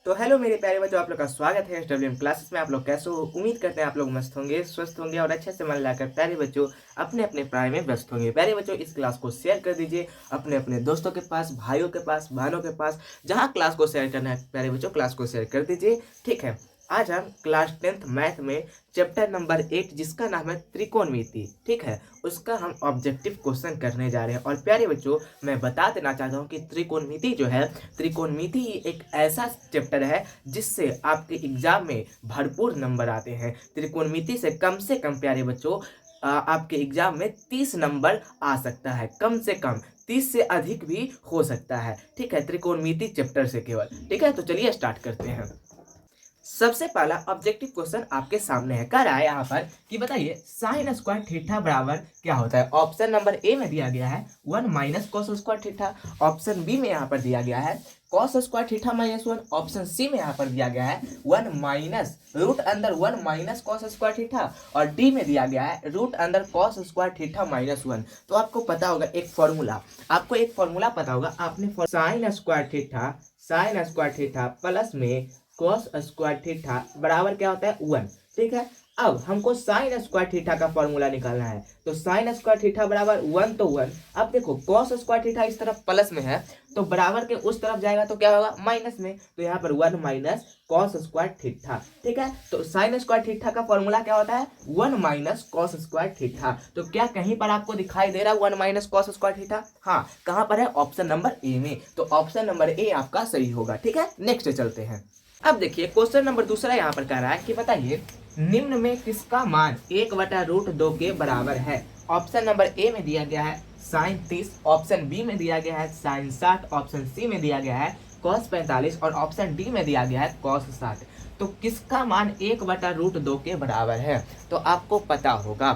तो हेलो मेरे प्यारे बच्चों, आप लोग का स्वागत है SWM क्लासेस में। आप लोग कैसे हो? उम्मीद करते हैं आप लोग मस्त होंगे, स्वस्थ होंगे और अच्छे से मन लगाकर प्यारे बच्चों अपने अपने पढ़ाई में व्यस्त होंगे। प्यारे बच्चों, इस क्लास को शेयर कर दीजिए अपने अपने दोस्तों के पास, भाइयों के पास, बहनों के पास। जहाँ क्लास को शेयर करना है प्यारे बच्चों, क्लास को शेयर कर दीजिए। ठीक है, आज हम क्लास 10th मैथ में चैप्टर नंबर 8 जिसका नाम है त्रिकोणमिति, ठीक है, उसका हम ऑब्जेक्टिव क्वेश्चन करने जा रहे हैं। और प्यारे बच्चों, मैं बता देना चाहता हूँ कि त्रिकोणमिति जो है, त्रिकोणमिति एक ऐसा चैप्टर है जिससे आपके एग्जाम में भरपूर नंबर आते हैं। त्रिकोणमिति से कम प्यारे बच्चों आपके एग्जाम में 30 नंबर आ सकता है, कम से कम 30 से अधिक भी हो सकता है। ठीक है, त्रिकोणमिति चैप्टर से केवल। ठीक है, तो चलिए स्टार्ट करते हैं। सबसे पहला ऑब्जेक्टिव क्वेश्चन आपके सामने है। कह रहा है यहाँ पर कि बताइए साइन स्क्वायर थीटा बराबर क्या होता है। ऑप्शन नंबर ए में दिया गया है 1 minus cos square theta. Option B में यहाँ पर दिया गया है cos square theta minus 1। Option C में यहाँ पर दिया गया है 1 माइनस रूट अंदर 1 माइनस कॉस स्क्वायर थीटा। और डी में दिया गया है रूट अंदर कॉस स्क्वायर थीटा माइनस 1। तो आपको पता होगा एक फॉर्मूला, आपको एक फॉर्मूला पता होगा। आपने साइन स्क्वायर थीटा प्लस में कॉस स्क्वायर थीटा बराबर क्या होता है 1। ठीक है, अब हमको साइन स्क्वायर थीटा का फॉर्मूला निकालना है। तो साइन स्क्वायर थीटा बराबर 1 तो 1। अब देखो कॉस स्क्वायर थीटा इस तरफ प्लस में है तो बराबर के उस तरफ जाएगा तो क्या होगा माइनस में। तो यहाँ पर 1 माइनस कॉस स्क्वायर थीटा। ठीक है, तो साइन स्क्वायर थीटा का फॉर्मूला क्या होता है 1 माइनस कॉस स्क्वायर थीटा। तो क्या कहीं पर आपको दिखाई दे रहा है 1 माइनस कॉस स्क्वायर थीटा? हाँ, कहाँ पर है? ऑप्शन नंबर ए में। तो ऑप्शन नंबर ए आपका सही होगा। ठीक है, नेक्स्ट चलते हैं। अब देखिए क्वेश्चन नंबर दूसरा यहाँ पर कह रहा है कि बताइए निम्न में किसका मान 1/√2 के बराबर है। ऑप्शन नंबर ए में दिया गया है साइन 30, ऑप्शन बी में दिया गया है साइन 60, ऑप्शन सी में दिया गया है कॉस 45 और ऑप्शन डी में दिया गया है कॉस 60। तो किसका मान 1/√2 के बराबर है? तो आपको पता होगा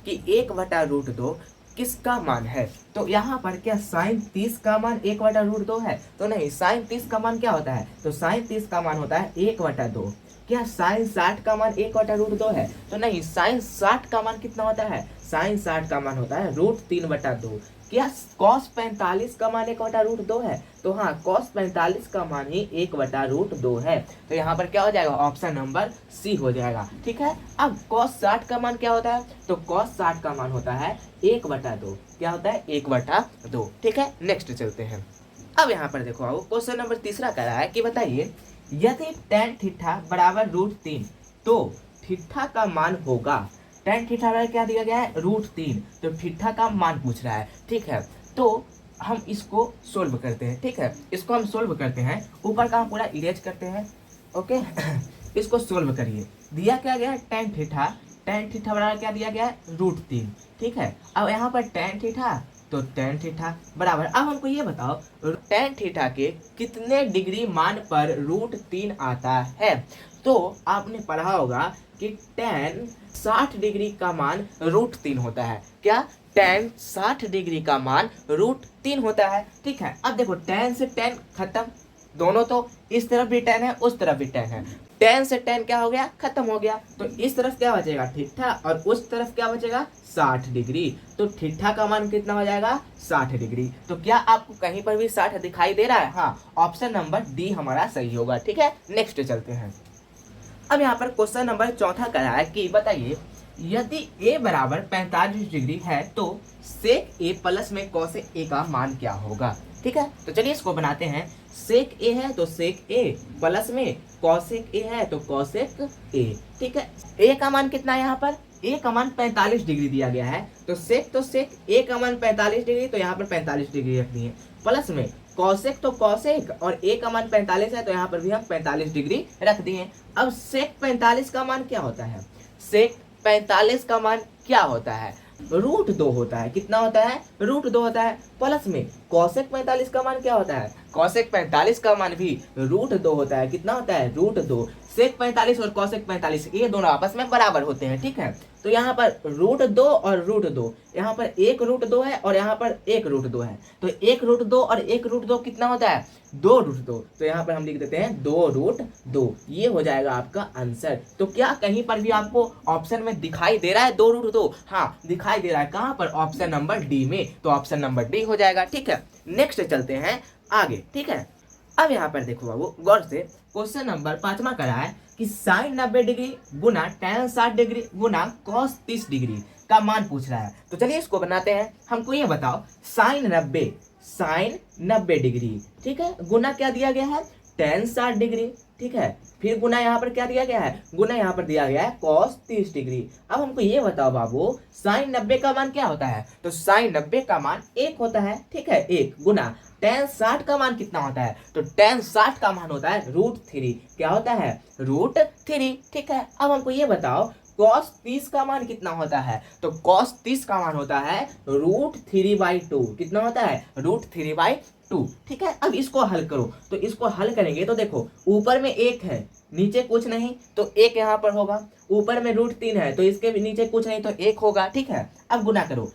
कि 1/√2 किसका मान है। तो यहाँ पर क्या साइन 30 का मान 1/√2 है? तो नहीं, साइन 30 का मान क्या होता है? तो साइन 30 का मान होता है 1/2। क्या साइन 60 का मान 1/√2 है? तो नहीं, साइन 60 का मान कितना होता है? साइन 60 का मान होता है √3/2। क्या कॉस 45 का मान 1/√2 है? तो हाँ, कॉस 45 का मान ही 1/√2 है। तो यहाँ पर क्या हो जाएगा? ऑप्शन नंबर सी हो जाएगा। ठीक है, अब कॉस 60 का मान क्या होता है? तो कॉस 60 का मान होता है 1/2। क्या होता है? 1/2। ठीक है, नेक्स्ट चलते हैं। अब यहाँ पर देखो आओ, क्वेश्चन नंबर तीसरा कह रहा है कि बताइए यदि tan थीटा बराबर √3 तो थीटा का मान होगा। tan थीटा बराबर क्या दिया गया है? √3। तो थीटा का मान पूछ रहा है। ठीक है, तो हम इसको सोल्व करते हैं। ठीक है, इसको हम सोल्व करते हैं, ऊपर का हम पूरा इरेज करते हैं। ओके इसको सोल्व करिए। दिया क्या गया है? tan थीटा बराबर क्या दिया गया है? √3। ठीक है, अब यहाँ पर tan थीटा तो tan थीटा बराबर, अब हमको ये बताओ tan थीटा के कितने डिग्री मान पर √3 आता है। तो आपने पढ़ा होगा कि tan 60 डिग्री का मान √3 होता है। क्या? tan 60 डिग्री का मान √3 होता है। ठीक है, अब देखो tan से tan खत्म, दोनों तो इस तरफ भी tan है उस तरफ भी tan है। tan से tan क्या हो गया? खत्म हो गया। तो इस तरफ क्या बचेगा? थीटा, और उस तरफ क्या बचेगा? 60 डिग्री। तो थीटा का मान कितना हो जाएगा? 60 डिग्री। तो क्या आपको कहीं पर भी 60 दिखाई दे रहा है? हाँ, ऑप्शन नंबर डी हमारा सही होगा। ठीक है, नेक्स्ट चलते हैं। अब यहाँ पर क्वेश्चन नंबर चौथा कर रहा है कि बताइए यदि a बराबर 45 डिग्री है तो सेक a प्लस में कॉसेक a का मान क्या होगा। ठीक है, तो चलिए इसको बनाते हैं। सेक a है तो सेक a प्लस में कॉसेक a है तो कॉसेक a। ठीक है, a का मान कितना है? यहाँ पर a का मान 45 डिग्री दिया गया है। तो सेक a का मान 45 डिग्री, तो यहाँ पर 45 डिग्री रखनी है। प्लस में कॉसेक तो कॉसेक और a का मान 45 है तो यहाँ पर भी हम 45 डिग्री रख दिए। अब सेक 45 का मान क्या होता है? सेक 45 का मान क्या होता है? √2 होता है। कितना होता है? √2 होता है। प्लस में कॉसेक 45 का मान क्या होता है? कॉसेक 45 का मान भी √2 होता है। कितना होता है? √2। सेक 45 और कॉसेक 45 ये दोनों आपस में बराबर होते हैं। ठीक है, तो यहाँ पर √2 और √2, यहाँ पर एक √2 है और यहाँ पर एक √2 है। तो एक √2 और एक √2 कितना होता है? 2√2। तो यहाँ पर हम लिख देते हैं 2√2। ये हो जाएगा आपका आंसर। तो क्या कहीं पर भी आपको ऑप्शन में दिखाई दे रहा है 2√2? हाँ, दिखाई दे रहा है। कहाँ पर? ऑप्शन नंबर डी में। तो ऑप्शन नंबर डी हो जाएगा। ठीक है, नेक्स्ट चलते हैं आगे। ठीक है, अब यहाँ पर देखो बाबू गौर से, क्वेश्चन नंबर 5वां करा है कि साइन 90 डिग्री गुना tan 60 डिग्री गुना cos 30 डिग्री का मान पूछ रहा है। तो चलिए इसको बनाते हैं। हमको ये बताओ, साइन 90 डिग्री, ठीक है, गुना क्या दिया गया है, tan 60 डिग्री, ठीक है, फिर गुना यहाँ पर क्या दिया गया है, गुना यहाँ पर दिया गया है cos 30 डिग्री। अब हमको ये बताओ बाबू, साइन 90 का मान क्या होता है, तो साइन 90 का मान 1 होता है, ठीक है, 1 गुना tan 60 का मान कितना होता है, तो tan 60 का मान होता है √3, क्या होता है, √3, ठीक है। अब हमको ये बताओ cos 30 का मान कितना होता है, तो cos 30 का मान होता है √3/2, कितना होता है, √3/2, ठीक है। अब इसको हल करो, तो इसको हल करेंगे तो देखो ऊपर में 1 है, नीचे कुछ नहीं, तो 1 यहाँ पर होगा, ऊपर में √3 है तो इसके भी नीचे कुछ नहीं तो 1 होगा, ठीक है। अब गुना करो,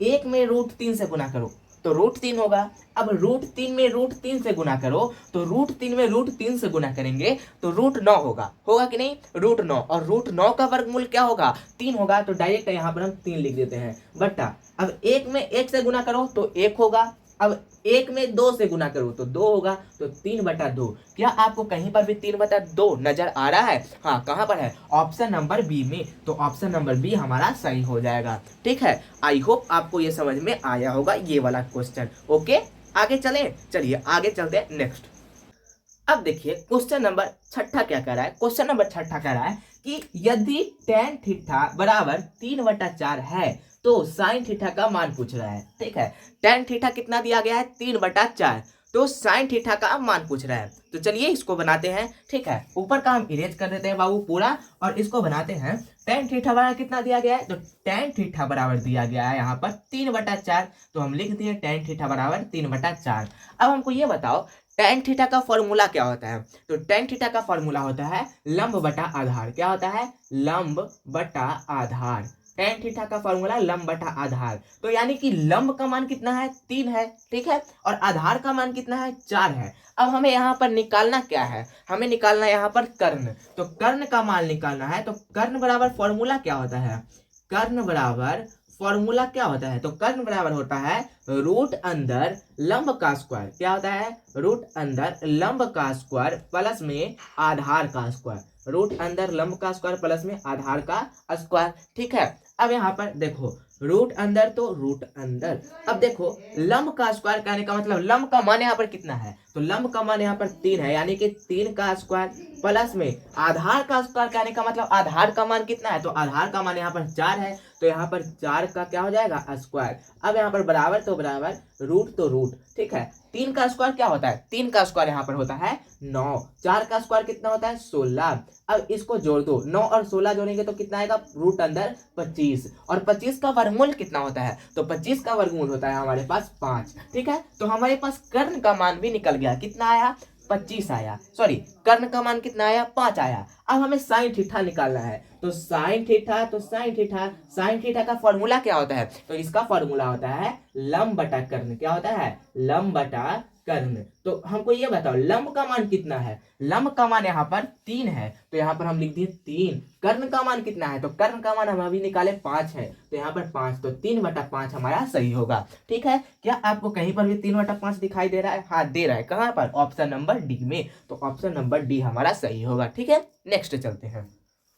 1 में √3 से गुना करो तो √3 होगा। अब √3 में √3 से गुना करो तो √3 में √3 से गुना करेंगे तो √9 होगा, होगा कि नहीं, √9, और √9 का वर्गमूल क्या होगा, 3 होगा, तो डायरेक्ट यहाँ पर हम 3 लिख देते हैं बटा। अब 1 में 1 से गुना करो तो 1 होगा, अब 1 में 2 से गुना करो तो 2 होगा, तो 3/2। क्या आपको कहीं पर भी 3/2 नजर आ रहा है, हाँ, कहाँ पर है, ऑप्शन नंबर बी में, तो ऑप्शन नंबर बी हमारा सही हो जाएगा, ठीक है। आई होप आपको ये समझ में आया होगा ये वाला क्वेश्चन। ओके, आगे चलिए आगे चलते हैं नेक्स्ट। अब देखिए क्वेश्चन नंबर 6 क्या कर रहा है, क्वेश्चन नंबर 6 कह रहा है कि यदि tan थीटा बराबर 3/4 है तो साइन थीटा का मान पूछ रहा है, ठीक है। tan थीटा कितना दिया गया है, 3/4, तो साइन थीटा का मान पूछ रहा है। तो चलिए इसको बनाते हैं, ठीक है। ऊपर का हम इरेज कर देते हैं बाबू पूरा, और इसको बनाते हैं। tan थीटा बराबर कितना दिया गया है, तो tan थीटा बराबर दिया गया है यहाँ पर 3/4, तो हम लिख दिए tan थीटा बराबर 3/4। अब हमको ये बताओ tan थीटा का फॉर्मूला क्या होता है, तो tan थीटा का फॉर्मूला होता है लंब बटा आधार, क्या होता है, लंब बटा आधार। tan थीटा का फॉर्मूला लंब बटा आधार, तो यानी कि लंब का मान कितना है, 3 है, ठीक है, और आधार का मान कितना है, 4 है। अब हमें यहाँ पर निकालना क्या है, हमें निकालना है यहाँ पर कर्ण, तो कर्ण का मान निकालना है। तो कर्ण बराबर फॉर्मूला क्या होता है, कर्ण बराबर फॉर्मूला क्या होता है, तो कर्ण बराबर होता है रूट अंदर लंब का स्क्वायर, क्या होता है, रूट अंदर लंब का स्क्वायर प्लस में आधार का स्क्वायर, रूट अंदर लंब का स्क्वायर प्लस में आधार का स्क्वायर, ठीक है। अब यहाँ पर देखो रूट अंदर तो रूट अंदर, अब देखो लंब का स्क्वायर कहने का मतलब लंब का मान यहाँ पर कितना है, तो लंब का मान यहाँ पर 3 है, यानी कि 3 का स्क्वायर प्लस में आधार का स्क्वायर कहने का मतलब आधार का मान कितना है, तो आधार का मान यहाँ पर 4 है, तो यहाँ पर 4 का क्या हो जाएगा, स्क्वायर। अब यहाँ पर बराबर तो बराबर, रूट तो रूट, ठीक है। 3 का स्क्वायर क्या होता है, 3 का स्क्वायर यहाँ पर होता है 9, 4 का स्क्वायर कितना होता है 16। अब इसको जोड़ दो, 9 और 16 जोड़ेंगे तो कितना आएगा, रूट अंदर 25, और 25 का वर्गमूल कितना होता है, तो 25 का वर्गमूल होता है हमारे पास 5, ठीक है। तो हमारे पास कर्ण का मान भी निकल गया, कितना आया, 25 आया, सॉरी कर्ण का मान कितना आया, 5 आया। अब हमें साइन थीटा निकालना है, तो साइन थीटा का फॉर्मूला क्या होता है, तो इसका फॉर्मूला होता है लंब बटा कर्ण, क्या होता है, लंब बटा कर्ण। तो हमको ये बताओ लंब का मान कितना है, लंब का मान यहाँ पर 3 है, तो यहाँ पर हम लिख दिए 3। कर्ण का मान कितना है, तो कर्ण का मान हम अभी निकाले 5 है, तो यहाँ पर 5, तो 3/5 हमारा सही होगा, ठीक है। क्या आपको कहीं पर भी 3/5 दिखाई दे रहा है, हाँ दे रहा है, कहाँ पर, ऑप्शन नंबर डी में, तो ऑप्शन नंबर डी हमारा सही होगा, ठीक है। नेक्स्ट चलते हैं।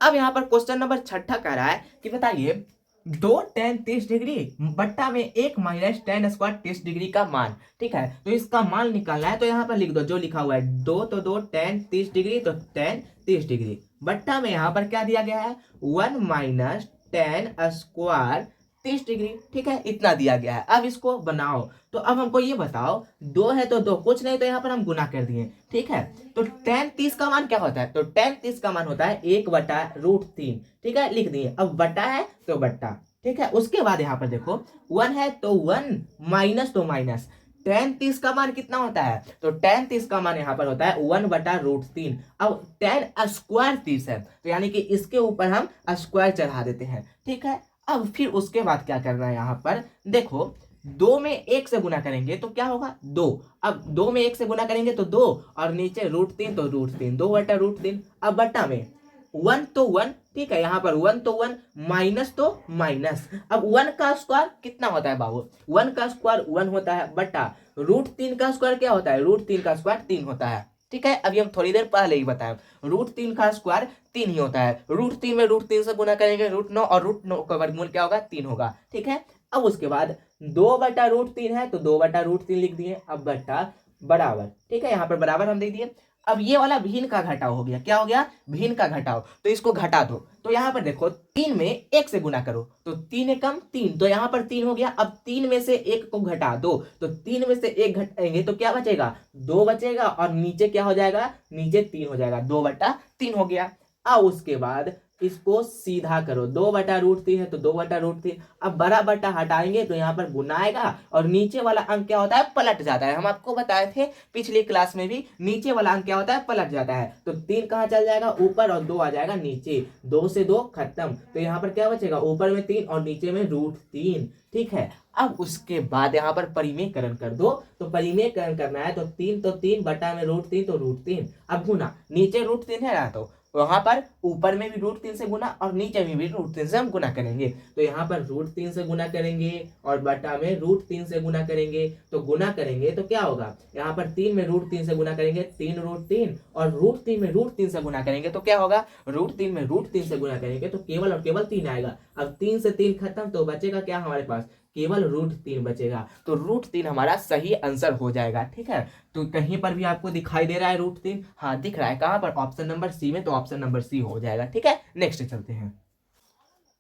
अब यहाँ पर क्वेश्चन नंबर 6 कह रहा है कि बताइए 2 tan 30 डिग्री बट्टा में 1 माइनस tan स्क्वायर 30 डिग्री का मान, ठीक है। तो इसका मान निकालना है, तो यहाँ पर लिख दो जो लिखा हुआ है, 2 तो 2 tan 30 डिग्री, तो tan 30 डिग्री बट्टा में यहाँ पर क्या दिया गया है, 1 माइनस tan स्क्वायर 30 डिग्री, ठीक है, इतना दिया गया है। अब इसको बनाओ, तो अब हमको ये बताओ 2 है तो 2, कुछ नहीं तो यहाँ पर हम गुना कर दिए, ठीक है। तो tan 30 का मान क्या होता है, तो tan 30 का मान होता है 1/√3, ठीक है, लिख दिए। अब बटा है तो बट्टा, ठीक है। उसके बाद यहाँ पर देखो 1 है तो 1, माइनस तो माइनस, tan 30 का मान कितना होता है, तो tan 30 का मान यहाँ पर होता है 1/√3। अब tan स्क्वायर 30 है, तो यानी कि इसके ऊपर हम स्क्वायर चढ़ा देते हैं, ठीक है। अब फिर उसके बाद क्या करना है, यहाँ पर देखो 2 में 1 से गुना करेंगे तो क्या होगा, 2। अब 2 में 1 से गुना करेंगे तो 2, और नीचे √3 तो √3, 2/√3। अब बट्टा में 1 तो 1, ठीक है, यहाँ पर 1 तो 1, माइनस तो माइनस। अब 1 का स्क्वायर कितना होता है बाबू, 1 का स्क्वायर 1 होता है, बटा √3 का स्क्वायर क्या होता है, √3 का स्क्वायर 3 होता है। ठीक है, अभी हम थोड़ी देर पहले ही बताए √3 का स्क्वायर 3 ही होता है। √3 में √3 से गुना करेंगे √9 और √9 का वर्गमूल क्या होगा, 3 होगा। ठीक है, अब उसके बाद 2/√3 है तो 2/√3 लिख दिए, अब बट्टा बराबर। ठीक है, यहाँ पर बराबर हम दे दिए। अब ये वाला भिन्न का घटाव हो गया, क्या हो गया, भिन्न का घटाव, तो इसको घटा दो। तो यहाँ पर देखो 3 में 1 से गुना करो तो 3 एकम 3, तो यहाँ पर 3 हो गया। अब 3 में से 1 को घटा दो तो 3 में से 1 घटाएंगे तो क्या बचेगा, 2 बचेगा, और नीचे क्या हो जाएगा, नीचे 3 हो जाएगा, 2/3 हो गया। अब उसके बाद इसको सीधा करो, 2/√3 है तो 2/√3। अब बड़ा बट्टा हटाएंगे तो यहाँ पर गुना आएगा और नीचे वाला अंक क्या होता है, पलट जाता है। हम आपको बताए थे पिछली क्लास में भी, नीचे वाला अंक क्या होता है, पलट जाता है। तो 3 कहाँ चल जाएगा, ऊपर, और 2 आ जाएगा नीचे। 2 से 2 खत्म, तो यहाँ पर क्या बचेगा, ऊपर में 3 और नीचे में √3। ठीक है, अब उसके बाद यहाँ पर परिमेयकरण कर दो। तो परिमेयकरण करना है तो 3 तो 3 बटा में √3 तो √3। अब गुना, नीचे √3 है ना, तो वहां पर ऊपर में भी √3 से गुना और नीचे में भी √3 से हम गुना करेंगे। तो यहाँ पर √3 से गुना करेंगे और बटा में √3 से गुना करेंगे। तो गुना करेंगे तो क्या होगा, यहाँ पर 3 में √3 से गुना करेंगे 3√3, और √3 में √3 से गुना करेंगे तो क्या होगा, √3 में √3 से गुना करेंगे तो केवल और केवल 3 आएगा। अब 3 से 3 खत्म, तो बचेगा क्या हमारे पास, केवल √3 बचेगा। तो √3 हमारा सही आंसर हो जाएगा। ठीक है, तो कहीं पर भी आपको दिखाई दे रहा है √3, हाँ दिख रहा है, कहां पर, ऑप्शन नंबर सी में, तो ऑप्शन नंबर सी हो जाएगा। ठीक है, नेक्स्ट चलते हैं।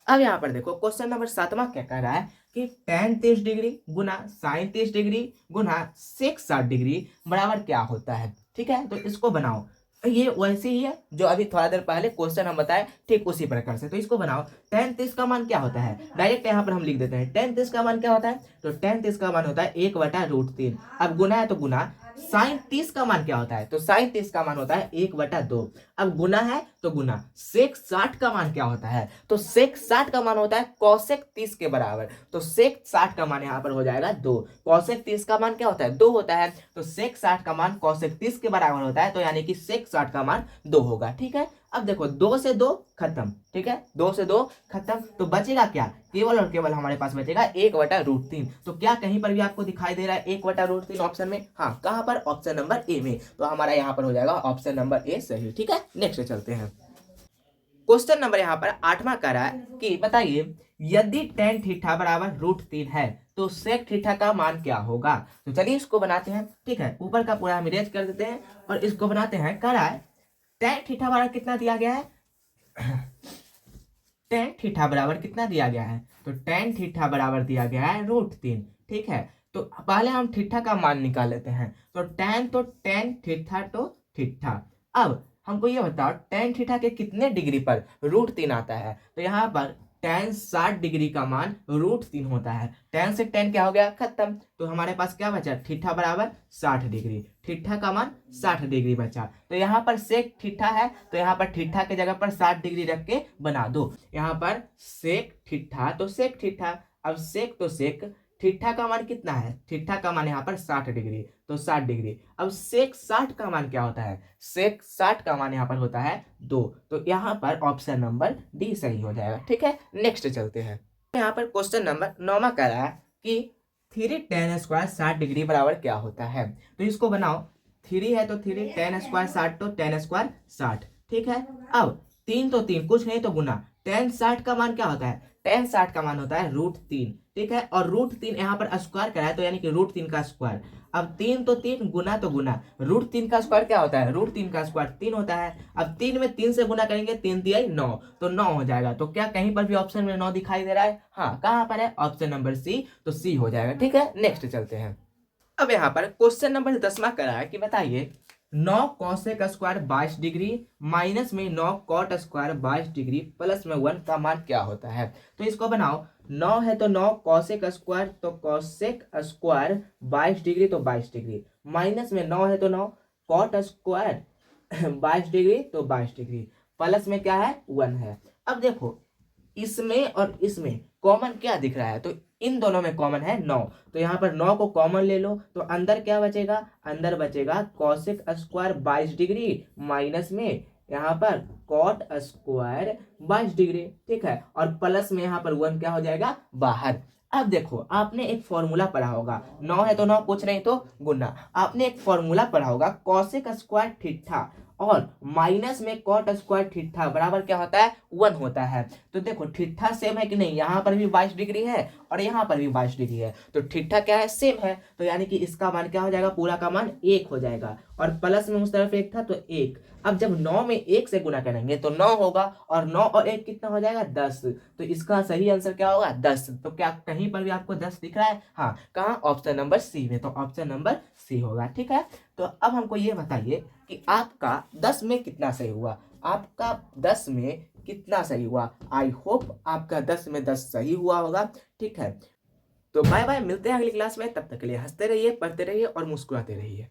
अब यहाँ पर देखो क्वेश्चन नंबर 7वां क्या कह रहा है कि tan 30 डिग्री गुना sin 30 डिग्री गुना sec 60 डिग्री बराबर क्या होता है। ठीक है, तो इसको बनाओ। ये वैसे ही है जो अभी थोड़ा देर पहले क्वेश्चन हम बताए, ठीक उसी प्रकार से। तो इसको बनाओ। tan 30 का मान क्या होता है, डायरेक्ट यहाँ पर हम लिख देते हैं। tan 30 का मान क्या होता है, तो tan 30 का मान होता है 1/√3। अब गुना है तो गुना। sin 30 का मान क्या होता है, तो sin 30 का मान होता है 1/2। अब गुना है तो गुना। sec 60 का मान क्या होता है, तो sec 60 का मान होता है cosec 30 के बराबर। तो sec 60 का मान यहाँ पर हो जाएगा 2। cosec 30 का मान क्या होता है, 2 होता है। तो sec 60 का मान cosec 30 के बराबर होता है, तो यानी कि sec 60 का मान 2 होगा। ठीक है, अब देखो 2 से 2 खत्म। ठीक है, 2 से 2 खत्म, तो बचेगा क्या, केवल और केवल हमारे पास बचेगा 1/√3। तो क्या कहीं पर भी आपको दिखाई दे रहा है 1/√3 ऑप्शन में, हाँ कहां पर, ऑप्शन नंबर ए में। तो हमारा यहाँ पर हो जाएगा ऑप्शन नंबर ए सही। ठीक है, नेक्स्ट चलते हैं। क्वेश्चन नंबर यहाँ पर 8वां कर रहा है कि बताइए यदि tan थीटा बराबर √3 है तो sec थीटा का मान क्या होगा। तो चलिए इसको बनाते हैं। ठीक है, ऊपर का पूरा हम इरेज कर देते हैं और इसको बनाते हैं। कह रहा है tan थीटा बराबर कितना दिया गया है, tan थीटा बराबर कितना दिया गया है, तो tan थीटा बराबर दिया गया है √3। ठीक है, तो पहले हम थीटा का मान निकाल लेते हैं। तो tan थीटा तो थीटा। अब हमको ये बताओ tan थीटा के कितने डिग्री पर √3 आता है। तो यहाँ पर tan 60 डिग्री का मान √3 होता है। tan से tan क्या हो गया, खत्म। तो हमारे पास क्या बचा, थीटा बराबर 60 डिग्री। थीटा का मान 60 डिग्री बचा। तो यहाँ पर सेक थीटा है, तो यहाँ पर थीटा के जगह पर 60 डिग्री रख के बना दो। यहाँ पर सेक थीटा तो सेक थीटा। अब सेक तो सेक, थीटा का मान कितना है, थीटा का मान यहाँ पर 60 डिग्री, तो 60 डिग्री। अब सेक 60 का मान क्या होता है, सेक 60 का मान यहाँ पर होता है 2। तो यहाँ पर ऑप्शन नंबर डी सही हो जाएगा। ठीक है, नेक्स्ट चलते हैं। यहाँ पर क्वेश्चन नंबर 9वां कह रहा है कि 3 tan स्क्वायर 60 डिग्री बराबर क्या होता है। तो इसको बनाओ। 3 है तो 3 tan स्क्वायर 60 तो tan स्क्वायर 60। ठीक है, अब 3 तो 3 कुछ नहीं तो गुना। tan 60 का मान क्या होता है, tan 60 का मान होता है √3। ठीक है, और √3 यहाँ पर स्क्वायर कराए तो यानी कि √3 का स्क्वायर। अब 3 तो 3 गुना तो गुना। √3 का स्क्वायर क्या होता है, √3 का स्क्वायर 3 होता है। अब 3 में 3 से गुना करेंगे, 3 तिया 9, तो 9 हो जाएगा। तो क्या कहीं पर भी ऑप्शन में 9 दिखाई दे रहा है, हाँ कहाँ पर है, ऑप्शन नंबर सी, तो सी हो जाएगा। ठीक है, नेक्स्ट चलते हैं। अब यहाँ पर क्वेश्चन नंबर 10वां करा है कि बताइए 9 cosec स्क्वायर 22 डिग्री माइनस में 9 cot स्क्वायर 22 डिग्री प्लस में 1 का मान क्या होता है। तो इसको बनाओ। 9 है तो 9 cosec स्क्वायर तो cosec स्क्वायर 22 डिग्री तो 22 डिग्री, माइनस में 9 है तो 9 cot स्क्वायर 22 डिग्री तो 22 डिग्री, प्लस में क्या है 1 है। अब देखो इसमें और इसमें कॉमन क्या दिख रहा है, तो इन दोनों में कॉमन है 9। तो यहाँ पर 9 को कॉमन ले लो तो अंदर क्या बचेगा, अंदर बचेगा cosec स्क्वायर 22 डिग्री माइनस में यहाँ पर cot स्क्वायर 22 डिग्री। ठीक है, और प्लस में यहाँ पर 1 क्या हो जाएगा बाहर। अब देखो आपने एक फॉर्मूला पढ़ा होगा, 9 है तो 9 पूछ रहे हैं तो गुना। आपने एक फॉर्मूला पढ़ा होगा कॉसेक स्क्वायर थीटा और माइनस में कॉट स्क्वायर थीटा बराबर क्या होता है 1 होता है। तो देखो थीटा सेम है कि नहीं, यहाँ पर भी 22 डिग्री है और यहाँ पर भी 22 डिग्री है, तो थीटा क्या है सेम है, तो यानी कि इसका मान क्या हो जाएगा, पूरा का मान 1 हो जाएगा और प्लस में उस तरफ 1 था तो 1। अब जब 9 में 1 से गुना करेंगे तो 9 होगा और 9 और 1 कितना हो जाएगा 10, तो इसका सही आंसर क्या होगा 10। तो क्या कहीं पर भी आपको 10 दिख रहा है, हाँ कहाँ, ऑप्शन नंबर सी में, तो ऑप्शन नंबर सी होगा। ठीक है, तो अब हमको ये बताइए कि आपका 10 में कितना सही हुआ, आपका 10 में कितना सही हुआ। आई होप आपका 10 में 10 सही हुआ होगा। ठीक है, तो बाय बाय, मिलते हैं अगली क्लास में, तब तक के लिए हंसते रहिए, पढ़ते रहिए और मुस्कुराते रहिए।